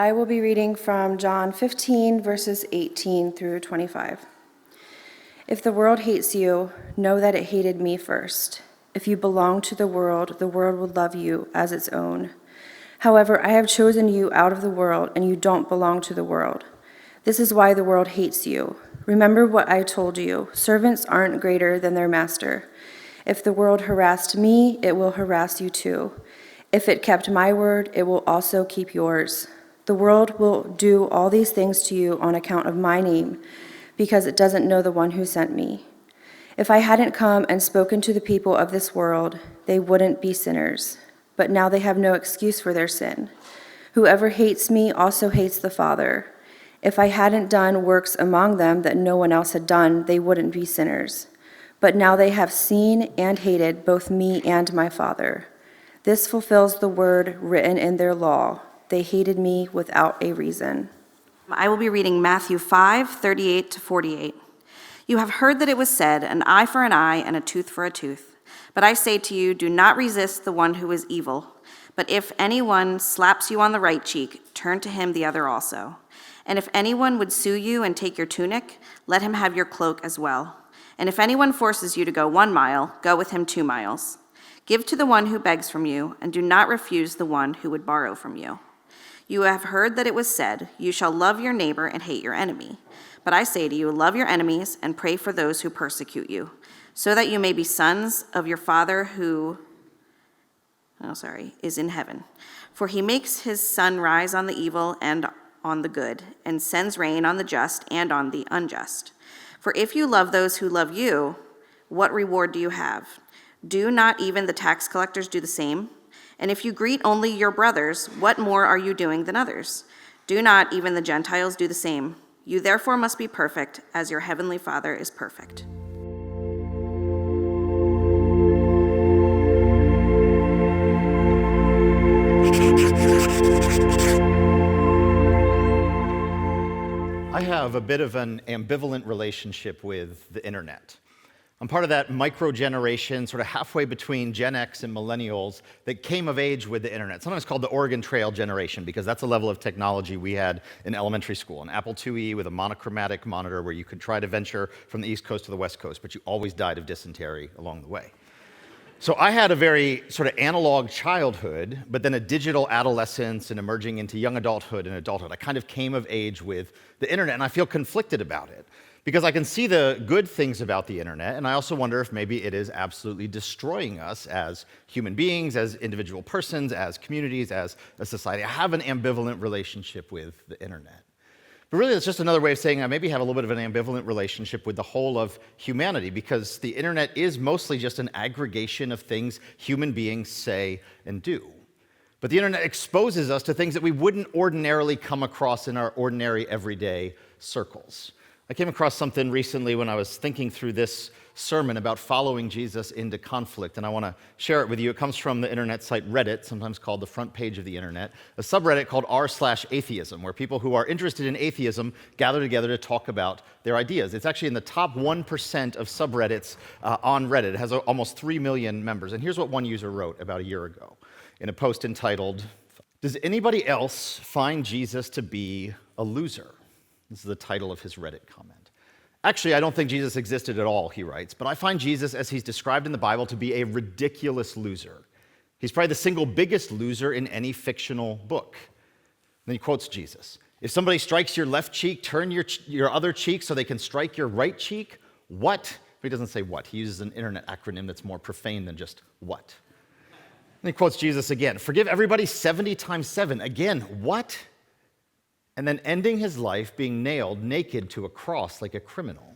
I will be reading from John 15, verses 18 through 25. If the world hates you, know that it hated me first. If you belong to the world would love you as its own. However, I have chosen you out of the world, and you don't belong to the world. This is why the world hates you. Remember what I told you. Servants aren't greater than their master. If the world harassed me, it will harass you too. If it kept my word, it will also keep yours. The world will do all these things to you on account of my name, because it doesn't know the one who sent me. If I hadn't come and spoken to the people of this world, they wouldn't be sinners. But now they have no excuse for their sin. Whoever hates me also hates the Father. If I hadn't done works among them that no one else had done, they wouldn't be sinners. But now they have seen and hated both me and my Father. This fulfills the word written in their law. They hated me without a reason. I will be reading Matthew 5:38 to 48. You have heard that it was said, an eye for an eye and a tooth for a tooth. But I say to you, do not resist the one who is evil. But if anyone slaps you on the right cheek, turn to him the other also. And if anyone would sue you and take your tunic, let him have your cloak as well. And if anyone forces you to go 1 mile, go with him 2 miles. Give to the one who begs from you, and do not refuse the one who would borrow from you. You have heard that it was said, you shall love your neighbor and hate your enemy. But I say to you, love your enemies and pray for those who persecute you, so that you may be sons of your Father who is in heaven. For he makes his sun rise on the evil and on the good, and sends rain on the just and on the unjust. For if you love those who love you, what reward do you have? Do not even the tax collectors do the same? And if you greet only your brothers, what more are you doing than others? Do not even the Gentiles do the same? You therefore must be perfect, as your heavenly Father is perfect. I have a bit of an ambivalent relationship with the internet. I'm part of that micro-generation, sort of halfway between Gen X and millennials, that came of age with the internet. Sometimes called the Oregon Trail generation, because that's a level of technology we had in elementary school. An Apple IIe with a monochromatic monitor where you could try to venture from the East Coast to the West Coast, but you always died of dysentery along the way. So I had a very sort of analog childhood, but then a digital adolescence and emerging into young adulthood and adulthood. I kind of came of age with the internet, and I feel conflicted about it. Because I can see the good things about the internet, and I also wonder if maybe it is absolutely destroying us as human beings, as individual persons, as communities, as a society. I have an ambivalent relationship with the internet. But really, it's just another way of saying I maybe have a little bit of an ambivalent relationship with the whole of humanity, because the internet is mostly just an aggregation of things human beings say and do. But the internet exposes us to things that we wouldn't ordinarily come across in our ordinary, everyday circles. I came across something recently when I was thinking through this sermon about following Jesus into conflict, and I want to share it with you. It comes from the internet site Reddit, sometimes called the front page of the internet, a subreddit called r/atheism, where people who are interested in atheism gather together to talk about their ideas. It's actually in the top 1% of subreddits on Reddit. It has almost 3 million members. And here's what one user wrote about a year ago in a post entitled, "Does anybody else find Jesus to be a loser?" This is the title of his Reddit comment. "Actually, I don't think Jesus existed at all," he writes, "but I find Jesus, as he's described in the Bible, to be a ridiculous loser. He's probably the single biggest loser in any fictional book." Then he quotes Jesus. "If somebody strikes your left cheek, turn your other cheek so they can strike your right cheek. What?" But he doesn't say what. He uses an internet acronym that's more profane than just what. Then he quotes Jesus again. "Forgive everybody 70 times 7. Again, what?" And then ending his life being nailed naked to a cross like a criminal.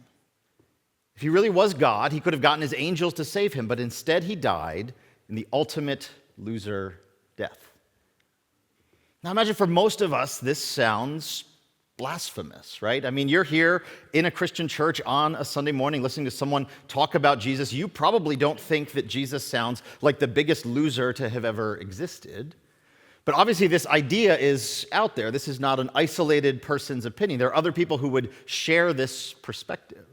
If he really was God, he could have gotten his angels to save him, but instead he died in the ultimate loser death. Now imagine for most of us, this sounds blasphemous, right? I mean, you're here in a Christian church on a Sunday morning listening to someone talk about Jesus. You probably don't think that Jesus sounds like the biggest loser to have ever existed. But obviously this idea is out there. This is not an isolated person's opinion. There are other people who would share this perspective.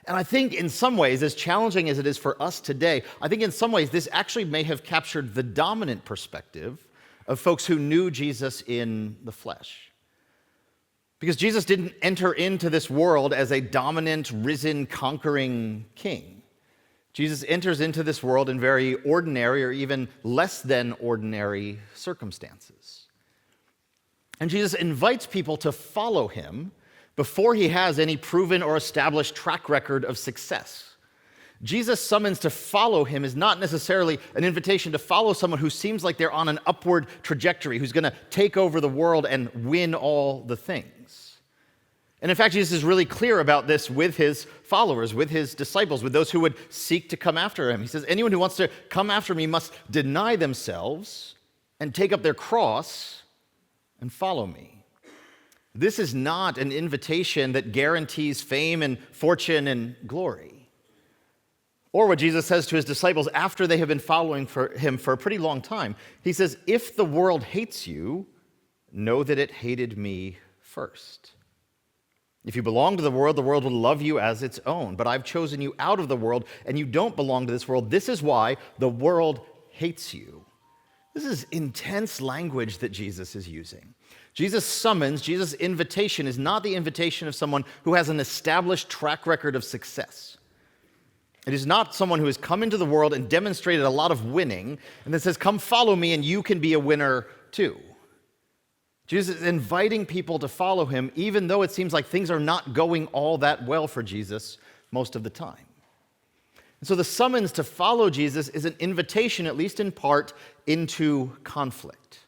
And I think in some ways, as challenging as it is for us today, I think in some ways this actually may have captured the dominant perspective of folks who knew Jesus in the flesh. Because Jesus didn't enter into this world as a dominant, risen, conquering king. Jesus enters into this world in very ordinary or even less than ordinary circumstances. And Jesus invites people to follow him before he has any proven or established track record of success. Jesus' summons to follow him is not necessarily an invitation to follow someone who seems like they're on an upward trajectory, who's going to take over the world and win all the things. And in fact, Jesus is really clear about this with his followers, with his disciples, with those who would seek to come after him. He says, anyone who wants to come after me must deny themselves and take up their cross and follow me. This is not an invitation that guarantees fame and fortune and glory. Or what Jesus says to his disciples after they have been following him for a pretty long time. He says, if the world hates you, know that it hated me first. If you belong to the world will love you as its own. But I've chosen you out of the world, and you don't belong to this world. This is why the world hates you. This is intense language that Jesus is using. Jesus' summons, Jesus' invitation is not the invitation of someone who has an established track record of success. It is not someone who has come into the world and demonstrated a lot of winning and then says, come follow me and you can be a winner too. Jesus is inviting people to follow him even though it seems like things are not going all that well for Jesus most of the time. And so the summons to follow Jesus is an invitation, at least in part, into conflict.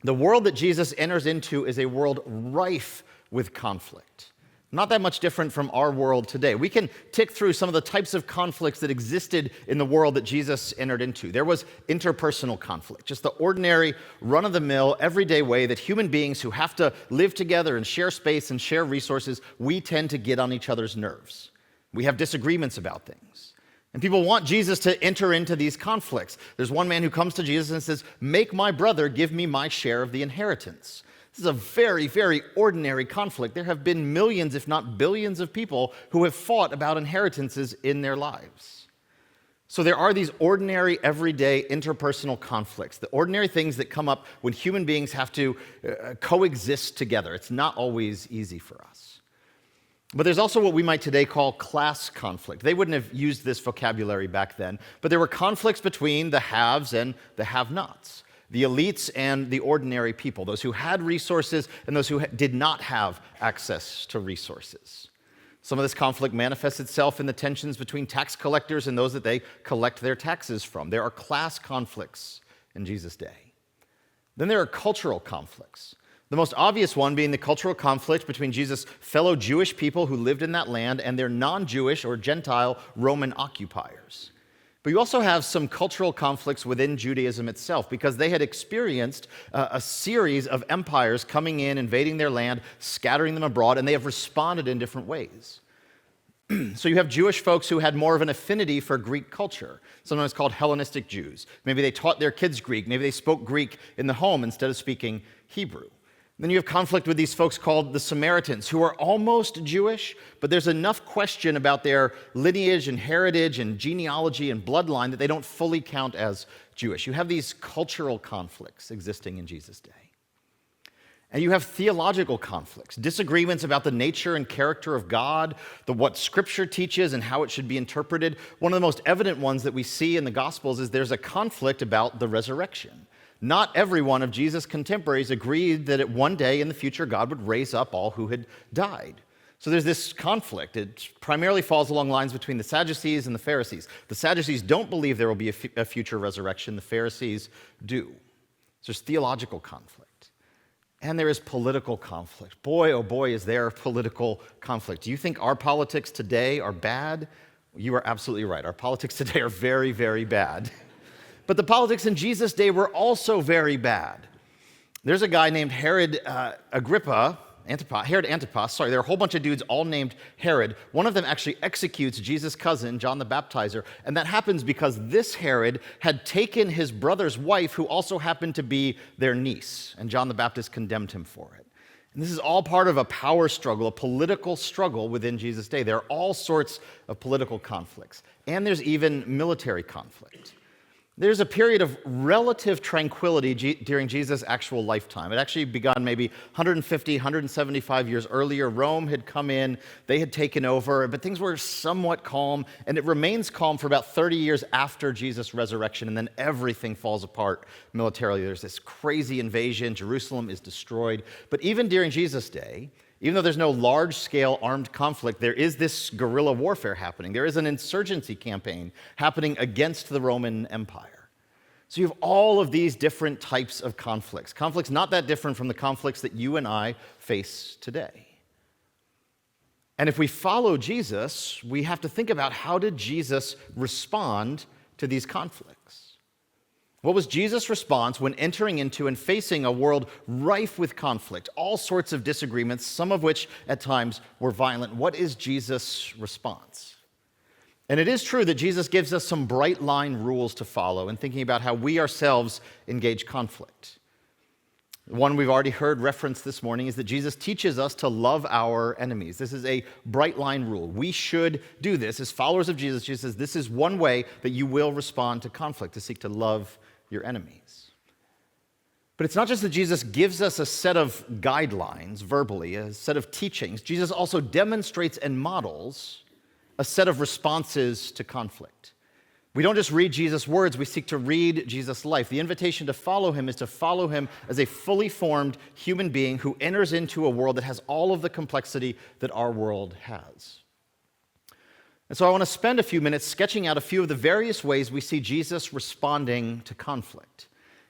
The world that Jesus enters into is a world rife with conflict. Not that much different from our world today. We can tick through some of the types of conflicts that existed in the world that Jesus entered into. There was interpersonal conflict, just the ordinary, run-of-the-mill, everyday way that human beings who have to live together and share space and share resources, we tend to get on each other's nerves. We have disagreements about things. And people want Jesus to enter into these conflicts. There's one man who comes to Jesus and says, make my brother give me my share of the inheritance. This is a very, very ordinary conflict. There have been millions, if not billions, of people who have fought about inheritances in their lives. So there are these ordinary, everyday interpersonal conflicts, the ordinary things that come up when human beings have to coexist together. It's not always easy for us. But there's also what we might today call class conflict. They wouldn't have used this vocabulary back then, but there were conflicts between the haves and the have-nots. The elites and the ordinary people, those who had resources and those who did not have access to resources. Some of this conflict manifests itself in the tensions between tax collectors and those that they collect their taxes from. There are class conflicts in Jesus' day. Then there are cultural conflicts. The most obvious one being the cultural conflict between Jesus' fellow Jewish people who lived in that land and their non-Jewish or Gentile Roman occupiers. But you also have some cultural conflicts within Judaism itself because they had experienced a series of empires coming in, invading their land, scattering them abroad, and they have responded in different ways. So you have Jewish folks who had more of an affinity for Greek culture, sometimes called Hellenistic Jews. Maybe they taught their kids Greek. Maybe they spoke Greek in the home instead of speaking Hebrew. Then you have conflict with these folks called the Samaritans, who are almost Jewish, but there's enough question about their lineage and heritage and genealogy and bloodline that they don't fully count as Jewish. You have these cultural conflicts existing in Jesus' day. And you have theological conflicts, disagreements about the nature and character of God, what Scripture teaches and how it should be interpreted. One of the most evident ones that we see in the Gospels is there's a conflict about the resurrection. Not every one of Jesus' contemporaries agreed that at one day in the future God would raise up all who had died. So there's this conflict. It primarily falls along lines between the Sadducees and the Pharisees. The Sadducees don't believe there will be a future resurrection. The Pharisees do. So there's theological conflict. And there is political conflict. Boy, oh boy, is there political conflict. Do you think our politics today are bad? You are absolutely right. Our politics today are very, very bad. But the politics in Jesus' day were also very bad. There's a guy named Herod Antipas. There are a whole bunch of dudes all named Herod. One of them actually executes Jesus' cousin, John the Baptizer, and that happens because this Herod had taken his brother's wife, who also happened to be their niece, and John the Baptist condemned him for it. And this is all part of a power struggle, a political struggle within Jesus' day. There are all sorts of political conflicts, and there's even military conflict. There's a period of relative tranquility during Jesus' actual lifetime. It actually begun maybe 150, 175 years earlier. Rome had come in, they had taken over, but things were somewhat calm, and it remains calm for about 30 years after Jesus' resurrection, and then everything falls apart militarily. There's this crazy invasion, Jerusalem is destroyed. But even during Jesus' day, even though there's no large-scale armed conflict, there is this guerrilla warfare happening. There is an insurgency campaign happening against the Roman Empire. So you have all of these different types of conflicts. Conflicts not that different from the conflicts that you and I face today. And if we follow Jesus, we have to think about, how did Jesus respond to these conflicts? What was Jesus' response when entering into and facing a world rife with conflict, all sorts of disagreements, some of which at times were violent? What is Jesus' response? And it is true that Jesus gives us some bright line rules to follow in thinking about how we ourselves engage conflict. One we've already heard referenced this morning is that Jesus teaches us to love our enemies. This is a bright line rule. We should do this. As followers of Jesus, Jesus says this is one way that you will respond to conflict, to seek to love your enemies. But it's not just that Jesus gives us a set of guidelines verbally, a set of teachings. Jesus also demonstrates and models a set of responses to conflict. We don't just read Jesus' words, we seek to read Jesus' life. The invitation to follow him is to follow him as a fully formed human being who enters into a world that has all of the complexity that our world has. And so I want to spend a few minutes sketching out a few of the various ways we see Jesus responding to conflict.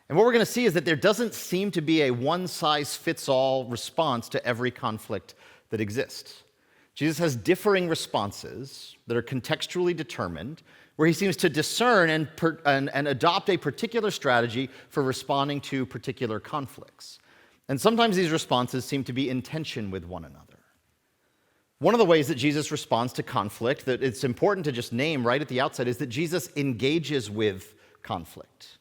And what we're going to see is that there doesn't seem to be a one-size-fits-all response to every conflict that exists. Jesus has differing responses that are contextually determined, where he seems to discern and adopt a particular strategy for responding to particular conflicts. And sometimes these responses seem to be in tension with one another. One of the ways that Jesus responds to conflict that it's important to just name right at the outset is that Jesus engages with conflict.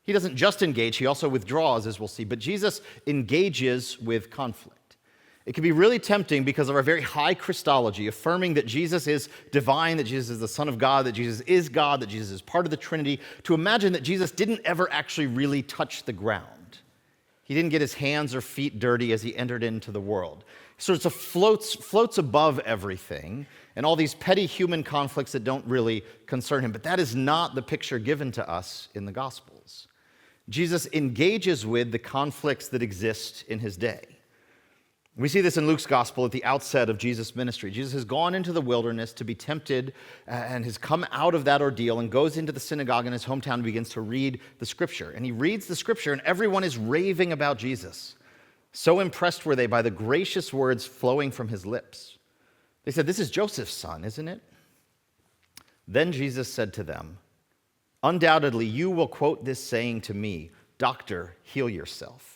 He doesn't just engage, he also withdraws, as we'll see, but Jesus engages with conflict. It can be really tempting because of our very high Christology, affirming that Jesus is divine, that Jesus is the Son of God, that Jesus is God, that Jesus is part of the Trinity, to imagine that Jesus didn't ever actually really touch the ground. He didn't get his hands or feet dirty as he entered into the world. He sort of floats above everything and all these petty human conflicts that don't really concern him. But that is not the picture given to us in the Gospels. Jesus engages with the conflicts that exist in his day. We see this in Luke's gospel at the outset of Jesus' ministry. Jesus has gone into the wilderness to be tempted and has come out of that ordeal and goes into the synagogue in his hometown and begins to read the scripture. And he reads the scripture and everyone is raving about Jesus. So impressed were they by the gracious words flowing from his lips. They said, "This is Joseph's son, isn't it?" Then Jesus said to them, "Undoubtedly you will quote this saying to me, 'Doctor, heal yourself.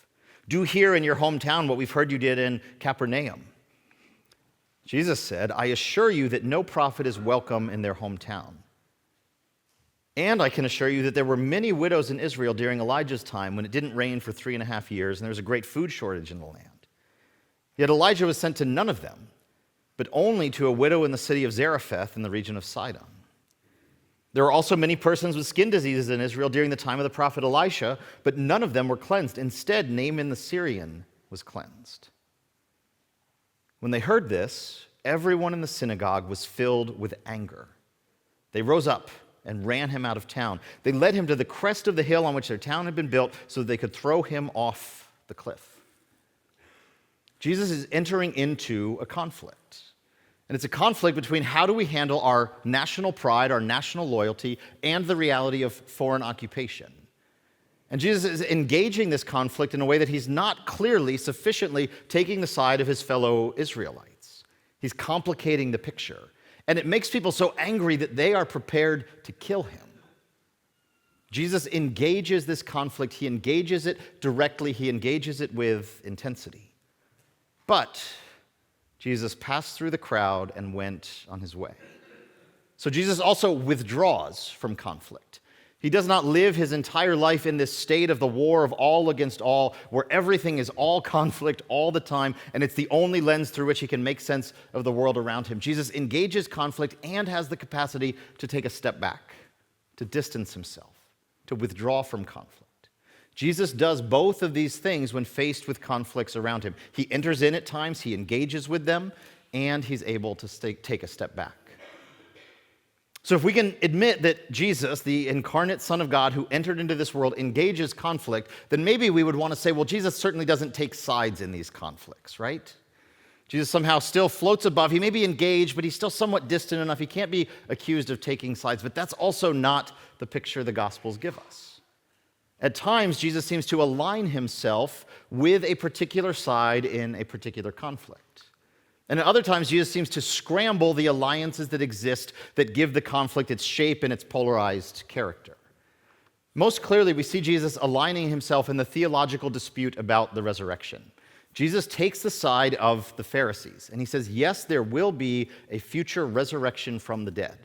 Do here in your hometown what we've heard you did in Capernaum.'" Jesus said, "I assure you that no prophet is welcome in their hometown. And I can assure you that there were many widows in Israel during Elijah's time when it didn't rain for 3.5 years and there was a great food shortage in the land. Yet Elijah was sent to none of them, but only to a widow in the city of Zarephath in the region of Sidon. There were also many persons with skin diseases in Israel during the time of the prophet Elisha, but none of them were cleansed. Instead, Naaman the Syrian was cleansed." When they heard this, everyone in the synagogue was filled with anger. They rose up and ran him out of town. They led him to the crest of the hill on which their town had been built so that they could throw him off the cliff. Jesus is entering into a conflict. And it's a conflict between how do we handle our national pride, our national loyalty, and the reality of foreign occupation. And Jesus is engaging this conflict in a way that he's not clearly, sufficiently taking the side of his fellow Israelites. He's complicating the picture. And it makes people so angry that they are prepared to kill him. Jesus engages this conflict. He engages it directly. He engages it with intensity. But Jesus passed through the crowd and went on his way. So Jesus also withdraws from conflict. He does not live his entire life in this state of the war of all against all, where everything is all conflict all the time, and it's the only lens through which he can make sense of the world around him. Jesus engages conflict and has the capacity to take a step back, to distance himself, to withdraw from conflict. Jesus does both of these things when faced with conflicts around him. He enters in at times, he engages with them, and he's able to take a step back. So if we can admit that Jesus, the incarnate Son of God who entered into this world, engages conflict, then maybe we would want to say, well, Jesus certainly doesn't take sides in these conflicts, right? Jesus somehow still floats above. He may be engaged, but he's still somewhat distant enough. He can't be accused of taking sides, but that's also not the picture the Gospels give us. At times, Jesus seems to align himself with a particular side in a particular conflict. And at other times, Jesus seems to scramble the alliances that exist that give the conflict its shape and its polarized character. Most clearly, we see Jesus aligning himself in the theological dispute about the resurrection. Jesus takes the side of the Pharisees, and he says, yes, there will be a future resurrection from the dead.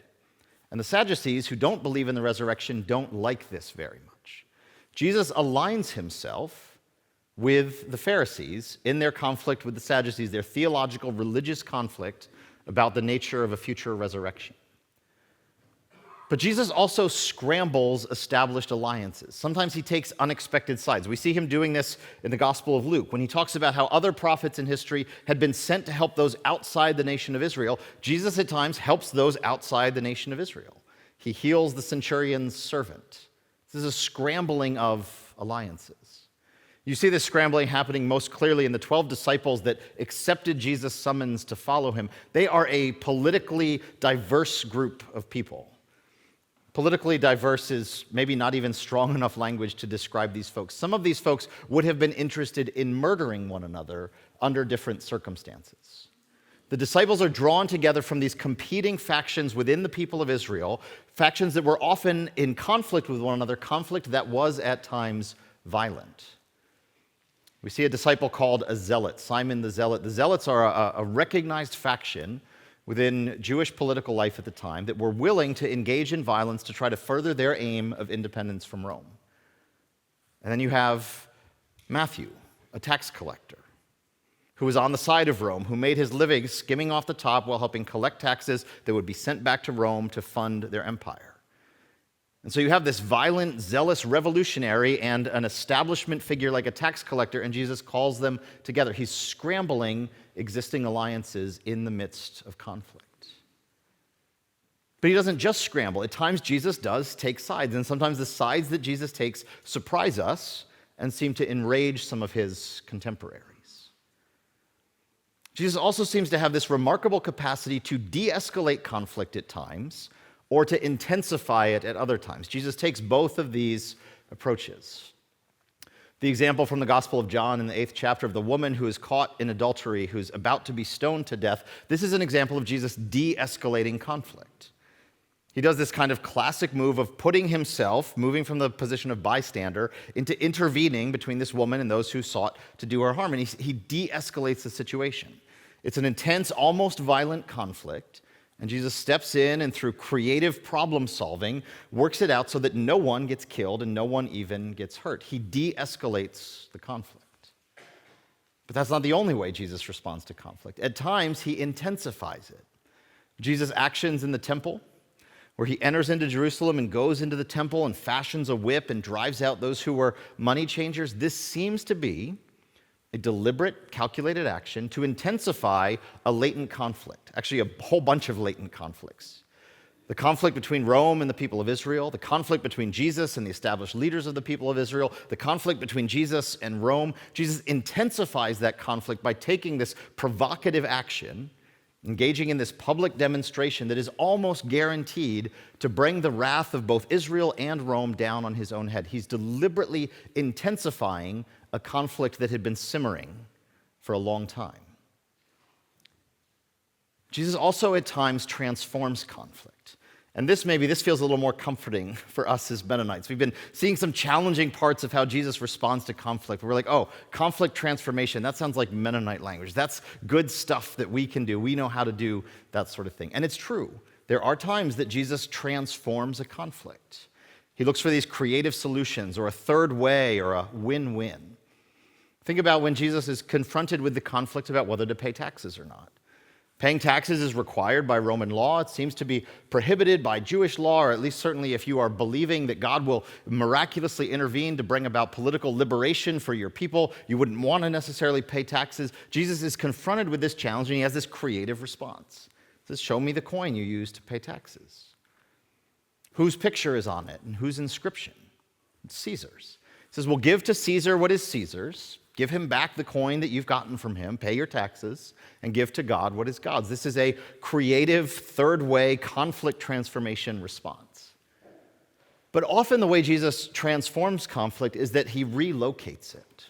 And the Sadducees, who don't believe in the resurrection, don't like this very much. Jesus aligns himself with the Pharisees in their conflict with the Sadducees, their theological, religious conflict about the nature of a future resurrection. But Jesus also scrambles established alliances. Sometimes he takes unexpected sides. We see him doing this in the Gospel of Luke when he talks about how other prophets in history had been sent to help those outside the nation of Israel. Jesus at times helps those outside the nation of Israel. He heals the centurion's servant. This is a scrambling of alliances. You see this scrambling happening most clearly in the 12 disciples that accepted Jesus' summons to follow him. They are a politically diverse group of people. Politically diverse is maybe not even strong enough language to describe these folks. Some of these folks would have been interested in murdering one another under different circumstances. The disciples are drawn together from these competing factions within the people of Israel, factions that were often in conflict with one another, conflict that was at times violent. We see a disciple called a zealot, Simon the Zealot. The Zealots are a recognized faction within Jewish political life at the time that were willing to engage in violence to try to further their aim of independence from Rome. And then you have Matthew, a tax collector, who was on the side of Rome, who made his living skimming off the top while helping collect taxes that would be sent back to Rome to fund their empire. And so you have this violent, zealous revolutionary and an establishment figure like a tax collector, and Jesus calls them together. He's scrambling existing alliances in the midst of conflict. But he doesn't just scramble. At times, Jesus does take sides, and sometimes the sides that Jesus takes surprise us and seem to enrage some of his contemporaries. Jesus also seems to have this remarkable capacity to de-escalate conflict at times, or to intensify it at other times. Jesus takes both of these approaches. The example from the Gospel of John in the 8th chapter of the woman who is caught in adultery, who's about to be stoned to death, this is an example of Jesus de-escalating conflict. He does this kind of classic move of putting himself, moving from the position of bystander, into intervening between this woman and those who sought to do her harm, and he de-escalates the situation. It's an intense, almost violent conflict, and Jesus steps in and through creative problem solving, works it out so that no one gets killed and no one even gets hurt. He de-escalates the conflict. But that's not the only way Jesus responds to conflict. At times, he intensifies it. Jesus' actions in the temple, where he enters into Jerusalem and goes into the temple and fashions a whip and drives out those who were money changers, this seems to be a deliberate, calculated action to intensify a latent conflict, actually a whole bunch of latent conflicts. The conflict between Rome and the people of Israel, the conflict between Jesus and the established leaders of the people of Israel, the conflict between Jesus and Rome. Jesus intensifies that conflict by taking this provocative action, engaging in this public demonstration that is almost guaranteed to bring the wrath of both Israel and Rome down on his own head. He's deliberately intensifying a conflict that had been simmering for a long time. Jesus also at times transforms conflict. And this feels a little more comforting for us as Mennonites. We've been seeing some challenging parts of how Jesus responds to conflict. We're like, oh, conflict transformation, that sounds like Mennonite language. That's good stuff that we can do. We know how to do that sort of thing. And it's true. There are times that Jesus transforms a conflict. He looks for these creative solutions or a third way or a win-win. Think about when Jesus is confronted with the conflict about whether to pay taxes or not. Paying taxes is required by Roman law. It seems to be prohibited by Jewish law, or at least certainly if you are believing that God will miraculously intervene to bring about political liberation for your people, you wouldn't want to necessarily pay taxes. Jesus is confronted with this challenge, and he has this creative response. He says, show me the coin you use to pay taxes. Whose picture is on it, and whose inscription? It's Caesar's. He says, well, give to Caesar what is Caesar's. Give him back the coin that you've gotten from him, pay your taxes, and give to God what is God's. This is a creative, third-way conflict transformation response. But often the way Jesus transforms conflict is that he relocates it.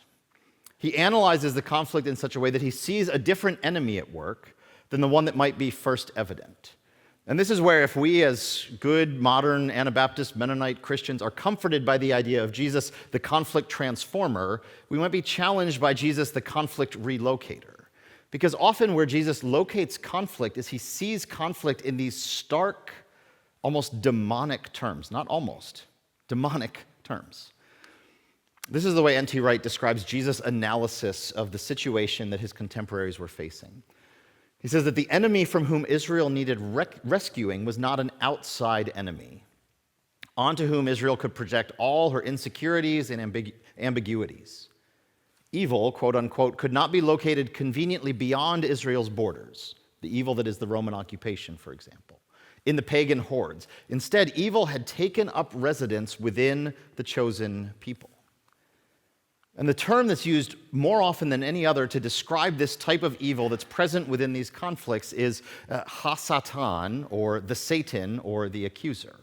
He analyzes the conflict in such a way that he sees a different enemy at work than the one that might be first evident. And this is where, if we as good, modern, Anabaptist, Mennonite Christians are comforted by the idea of Jesus, the conflict transformer, we might be challenged by Jesus, the conflict relocator. Because often where Jesus locates conflict is he sees conflict in these stark, almost demonic terms. Not almost, demonic terms. This is the way N.T. Wright describes Jesus' analysis of the situation that his contemporaries were facing. He says that the enemy from whom Israel needed rescuing was not an outside enemy, onto whom Israel could project all her insecurities and ambiguities. Evil, quote unquote, could not be located conveniently beyond Israel's borders, the evil that is the Roman occupation, for example, in the pagan hordes. Instead, evil had taken up residence within the chosen people. And the term that's used more often than any other to describe this type of evil that's present within these conflicts is ha-satan, or the Satan, or the accuser.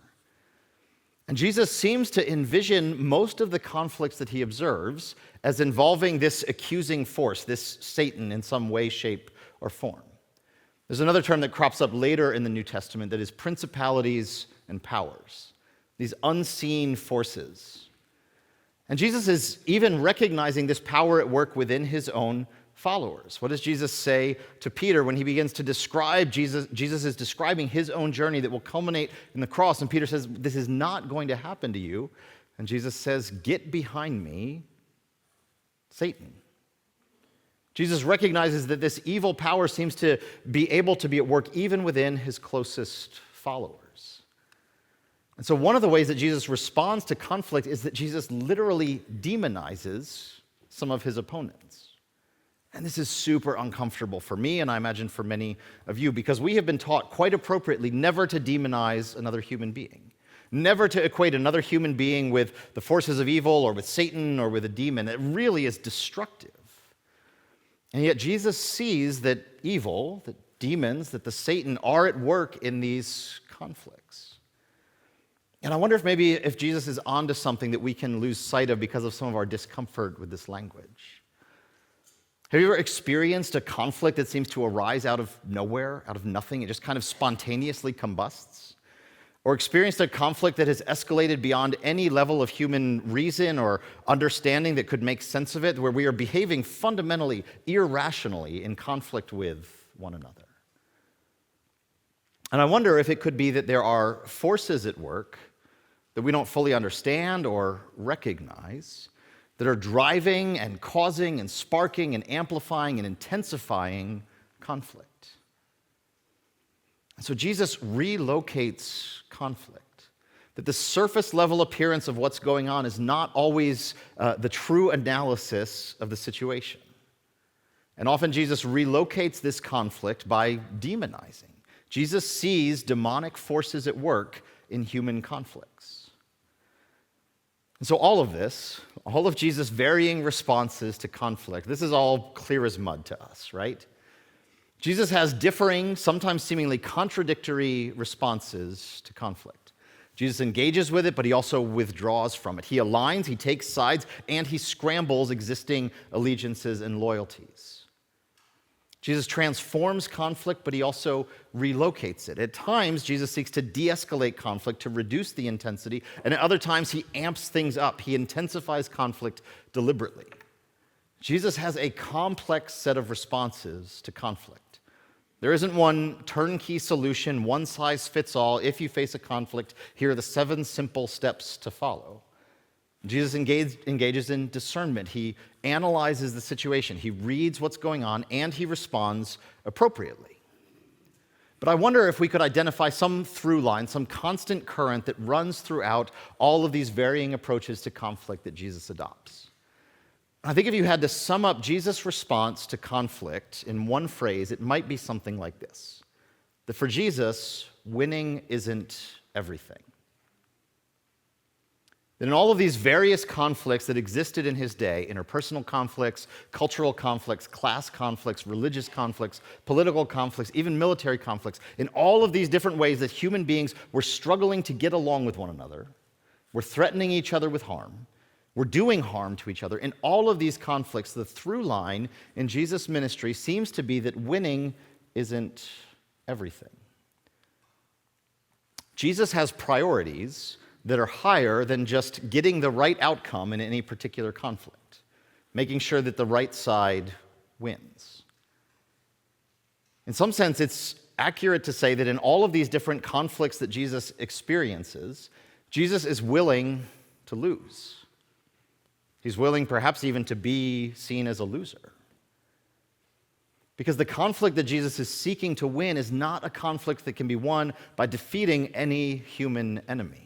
And Jesus seems to envision most of the conflicts that he observes as involving this accusing force, this Satan in some way, shape, or form. There's another term that crops up later in the New Testament that is principalities and powers, these unseen forces. And Jesus is even recognizing this power at work within his own followers. What does Jesus say to Peter when he begins to describe Jesus? Jesus is describing his own journey that will culminate in the cross. And Peter says, this is not going to happen to you. And Jesus says, get behind me, Satan. Jesus recognizes that this evil power seems to be able to be at work even within his closest followers. And so one of the ways that Jesus responds to conflict is that Jesus literally demonizes some of his opponents. And this is super uncomfortable for me, and I imagine for many of you, because we have been taught quite appropriately never to demonize another human being, never to equate another human being with the forces of evil or with Satan or with a demon. It really is destructive. And yet Jesus sees that evil, that demons, that the Satan are at work in these conflicts. And I wonder if Jesus is onto something that we can lose sight of because of some of our discomfort with this language. Have you ever experienced a conflict that seems to arise out of nowhere, out of nothing? It just kind of spontaneously combusts? Or experienced a conflict that has escalated beyond any level of human reason or understanding that could make sense of it, where we are behaving fundamentally, irrationally in conflict with one another? And I wonder if it could be that there are forces at work that we don't fully understand or recognize that are driving and causing and sparking and amplifying and intensifying conflict. And so Jesus relocates conflict, that the surface level appearance of what's going on is not always the true analysis of the situation. And often Jesus relocates this conflict by demonizing. Jesus sees demonic forces at work in human conflicts. And so all of this, all of Jesus' varying responses to conflict, this is all clear as mud to us, right? Jesus has differing, sometimes seemingly contradictory responses to conflict. Jesus engages with it, but he also withdraws from it. He aligns, he takes sides, and he scrambles existing allegiances and loyalties. Jesus transforms conflict, but he also relocates it. At times, Jesus seeks to de-escalate conflict to reduce the intensity, and at other times, he amps things up. He intensifies conflict deliberately. Jesus has a complex set of responses to conflict. There isn't one turnkey solution, one size fits all. If you face a conflict, here are the 7 simple steps to follow. Jesus engages in discernment. He analyzes the situation. He reads what's going on, and he responds appropriately. But I wonder if we could identify some through line, some constant current that runs throughout all of these varying approaches to conflict that Jesus adopts. I think if you had to sum up Jesus' response to conflict in one phrase, it might be something like this: that for Jesus, winning isn't everything. That in all of these various conflicts that existed in his day, interpersonal conflicts, cultural conflicts, class conflicts, religious conflicts, political conflicts, even military conflicts, in all of these different ways that human beings were struggling to get along with one another, were threatening each other with harm, were doing harm to each other. In all of these conflicts, the through line in Jesus' ministry seems to be that winning isn't everything. Jesus has priorities that are higher than just getting the right outcome in any particular conflict, making sure that the right side wins. In some sense, it's accurate to say that in all of these different conflicts that Jesus experiences, Jesus is willing to lose. He's willing perhaps even to be seen as a loser. Because the conflict that Jesus is seeking to win is not a conflict that can be won by defeating any human enemy.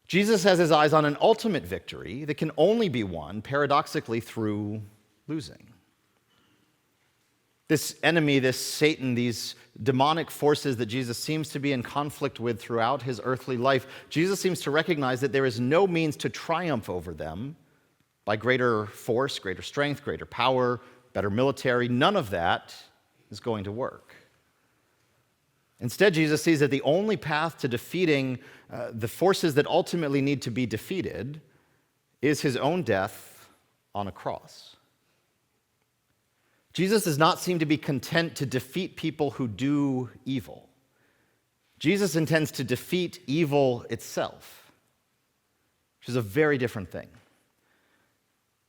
Jesus has his eyes on an ultimate victory that can only be won, paradoxically, through losing. This enemy, this Satan, these demonic forces that Jesus seems to be in conflict with throughout his earthly life, Jesus seems to recognize that there is no means to triumph over them by greater force, greater strength, greater power, better military. None of that is going to work. Instead, Jesus sees that the only path to defeating the forces that ultimately need to be defeated is his own death on a cross. Jesus does not seem to be content to defeat people who do evil. Jesus intends to defeat evil itself, which is a very different thing.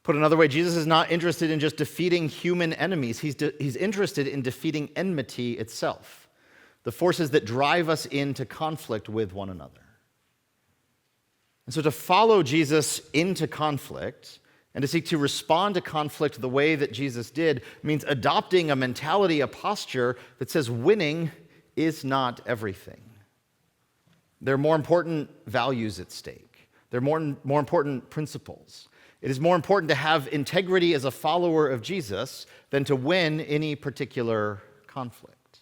Put another way, Jesus is not interested in just defeating human enemies. He's interested in defeating enmity itself, the forces that drive us into conflict with one another. And so to follow Jesus into conflict and to seek to respond to conflict the way that Jesus did means adopting a mentality, a posture that says winning is not everything. There are more important values at stake. There are more important principles. It is more important to have integrity as a follower of Jesus than to win any particular conflict.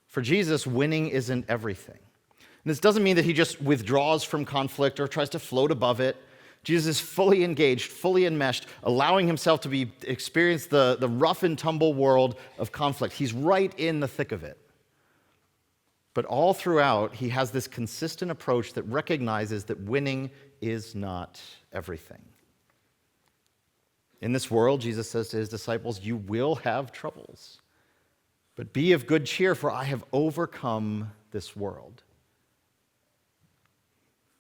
For Jesus, winning isn't everything. And this doesn't mean that he just withdraws from conflict or tries to float above it. Jesus is fully engaged, fully enmeshed, allowing himself to experience the rough and tumble world of conflict. He's right in the thick of it. But all throughout, he has this consistent approach that recognizes that winning is not everything. In this world, Jesus says to his disciples, you will have troubles, but be of good cheer, for I have overcome this world.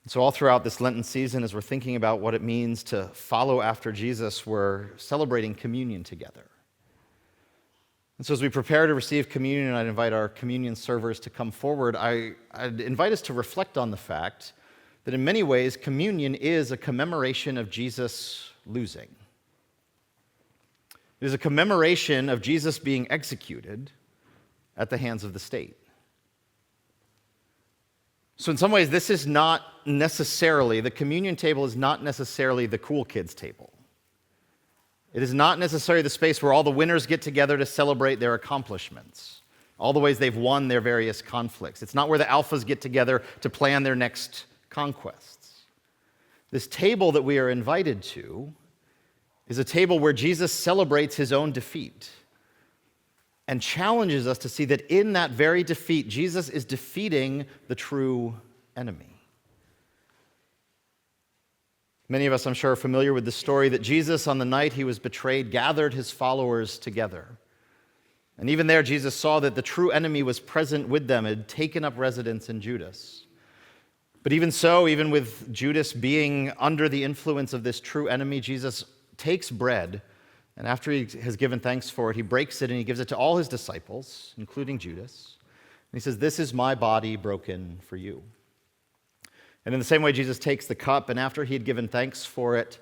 So all throughout this Lenten season, as we're thinking about what it means to follow after Jesus, we're celebrating communion together. And so as we prepare to receive communion, I'd invite our communion servers to come forward. I'd invite us to reflect on the fact that in many ways, communion is a commemoration of Jesus losing. It is a commemoration of Jesus being executed at the hands of the state. So in some ways, this is not necessarily, the communion table is not necessarily the cool kids table. It is not necessarily the space where all the winners get together to celebrate their accomplishments, all the ways they've won their various conflicts. It's not where the alphas get together to plan their next conquests. This table that we are invited to is a table where Jesus celebrates his own defeat and challenges us to see that in that very defeat, Jesus is defeating the true enemy. Many of us, I'm sure, are familiar with the story that Jesus, on the night he was betrayed, gathered his followers together. And even there, Jesus saw that the true enemy was present with them, had taken up residence in Judas. But even so, even with Judas being under the influence of this true enemy, Jesus takes bread, and after he has given thanks for it, he breaks it and he gives it to all his disciples, including Judas. And he says, "This is my body broken for you." And in the same way, Jesus takes the cup, and after he had given thanks for it,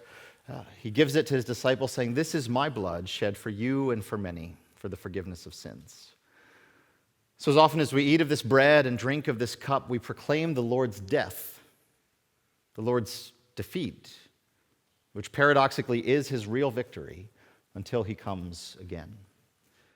he gives it to his disciples, saying, "This is my blood shed for you and for many for the forgiveness of sins. So as often as we eat of this bread and drink of this cup, we proclaim the Lord's death, the Lord's defeat, which paradoxically is his real victory until he comes again.